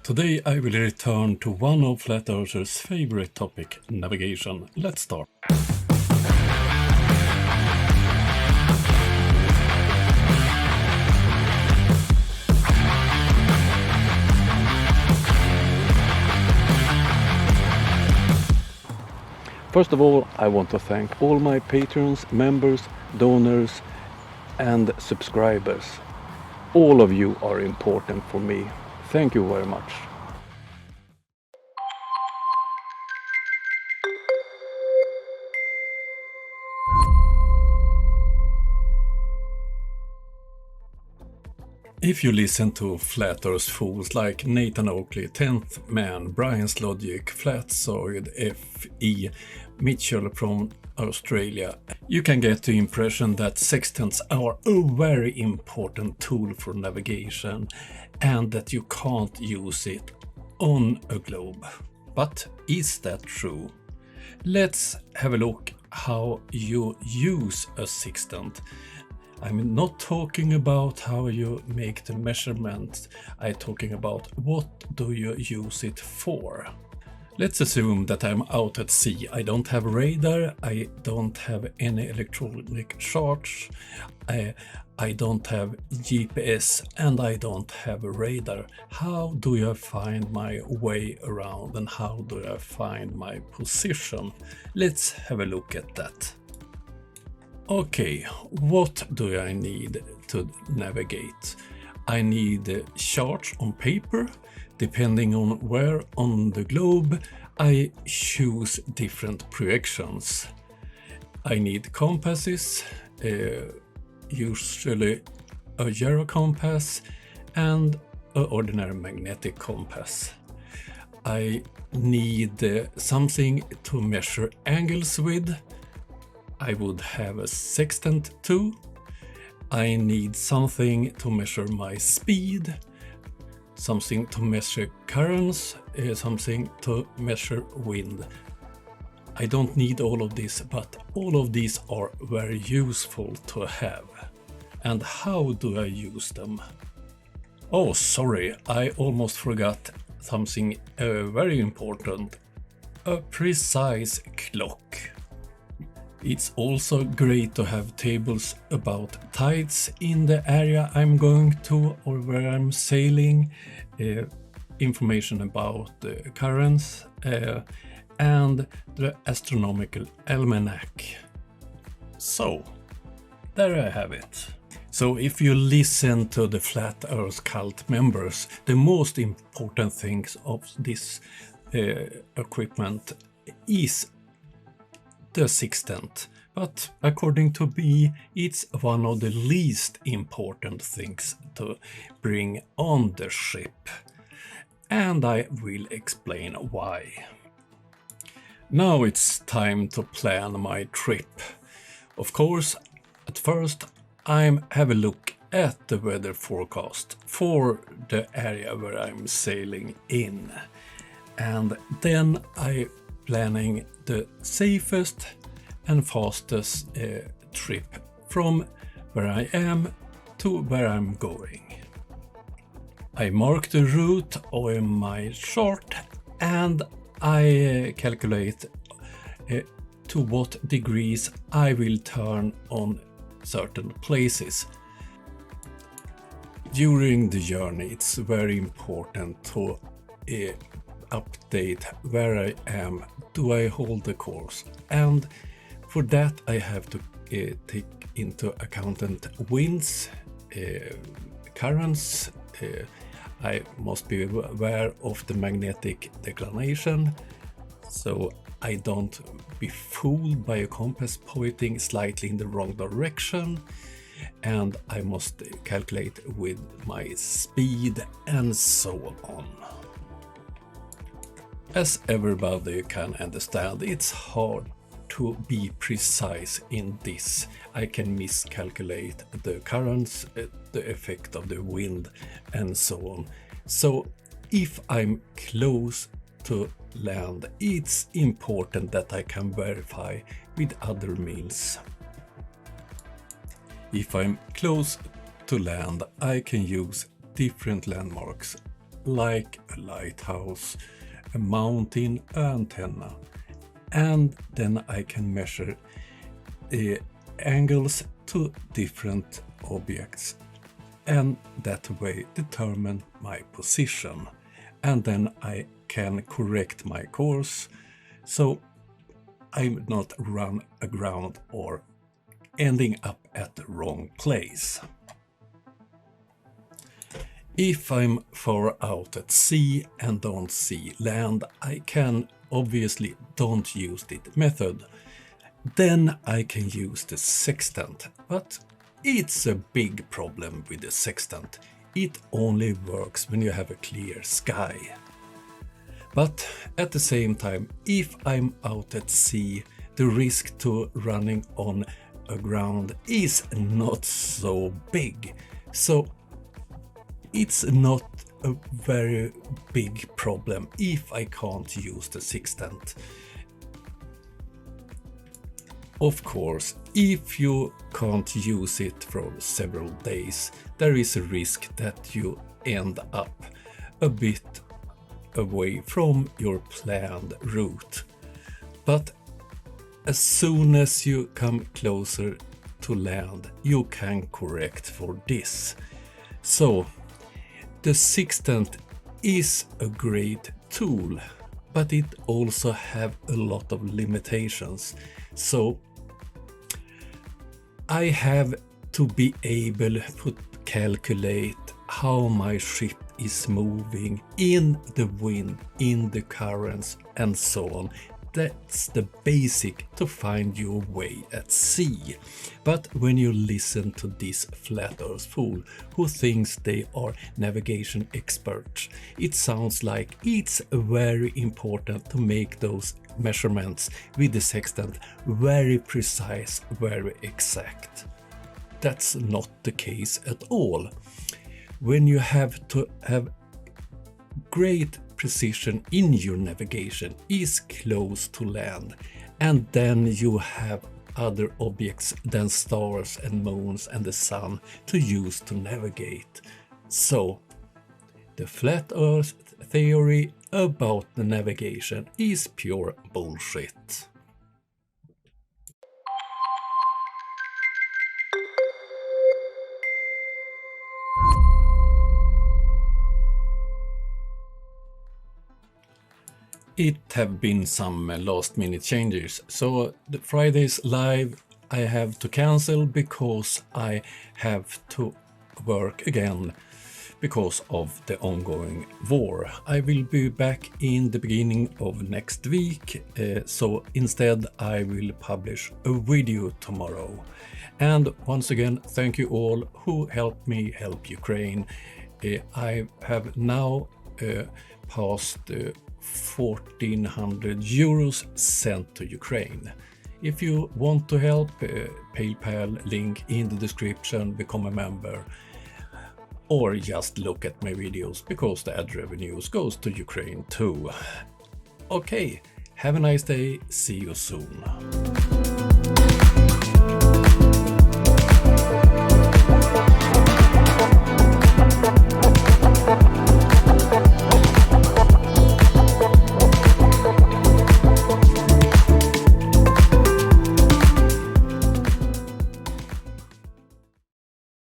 Today I will return to one of Flat Earthers' favorite topic, navigation. Let's start. First of all, I want to thank all my patrons, members, donors and subscribers. All of you are important for me. Thank you very much. If you listen to Flat Earth fools like Nathan Oakley, 10th Man, Brian's Logic, Flatzoid, F.E. Mitchell from Australia, you can get the impression that sextants are a very important tool for navigation and that you can't use it on a globe. But is that true? Let's have a look how you use a sextant. I'm not talking about how you make the measurements, I'm talking about what do you use it for. Let's assume that I'm out at sea. I don't have radar, I don't have any electronic charge, I don't have GPS and I don't have a radar. How do I find my way around and how do I find my position? Let's have a look at that. Okay, what do I need to navigate? I need charts on paper. Depending on where on the globe, I choose different projections. I need compasses, usually a gyro compass and an ordinary magnetic compass. I need something to measure angles with. I would have a sextant too. I need something to measure my speed, something to measure currents, something to measure wind. I don't need all of this, but all of these are very useful to have. And how do I use them? Oh, sorry, I almost forgot something very important. A precise clock. It's also great to have tables about tides in the area I'm going to or where I'm sailing, information about the currents and the astronomical almanac. So, there I have it. So if you listen to the Flat Earth cult members, the most important things of this equipment is the sextant, but according to me, it's one of the least important things to bring on the ship. And I will explain why. Now it's time to plan my trip. Of course, at first I have a look at the weather forecast for the area where I'm sailing in. And then I planning the safest and fastest trip from where I am to where I'm going. I mark the route on my chart and I calculate to what degrees I will turn on certain places. During the journey, it's very important to update where I am. Do I hold the course? And for that I have to take into account winds, currents. I must be aware of the magnetic declination so I don't be fooled by a compass pointing slightly in the wrong direction, and I must calculate with my speed and so on. As everybody can understand, it's hard to be precise in this. I can miscalculate the currents, the effect of the wind and so on. So if I'm close to land, it's important that I can verify with other means. If I'm close to land, I can use different landmarks like a lighthouse, a mountain antenna, and then I can measure the angles to different objects and that way determine my position, and then I can correct my course so I'm not run aground or ending up at the wrong place. If I'm far out at sea and don't see land, I can obviously don't use this method. Then I can use the sextant, but it's a big problem with the sextant. It only works when you have a clear sky. But at the same time, if I'm out at sea, the risk to running on aground is not so big. So it's not a very big problem if I can't use the sextant. Of course, if you can't use it for several days, there is a risk that you end up a bit away from your planned route. But as soon as you come closer to land, you can correct for this. So, the sextant is a great tool, but it also have a lot of limitations. So I have to be able to calculate how my ship is moving in the wind, in the currents, and so on. That's the basic to find your way at sea. But when you listen to this flat earth fool who thinks they are navigation experts, it sounds like it's very important to make those measurements with the sextant very precise, very exact. That's not the case at all. When you have to have great precision in your navigation is close to land, and then you have other objects than stars and moons and the sun to use to navigate. So the flat earth theory about the navigation is pure bullshit. It have been some last minute changes, so the Friday's live I have to cancel because I have to work again because of the ongoing war. I will be back in the beginning of next week, so instead I will publish a video tomorrow. And once again, thank you all who helped me help Ukraine. I have now passed 1,400 euros sent to Ukraine. If you want to help, PayPal link in the description, become a member, or just look at my videos because the ad revenues goes to Ukraine too. Okay, have a nice day, see you soon.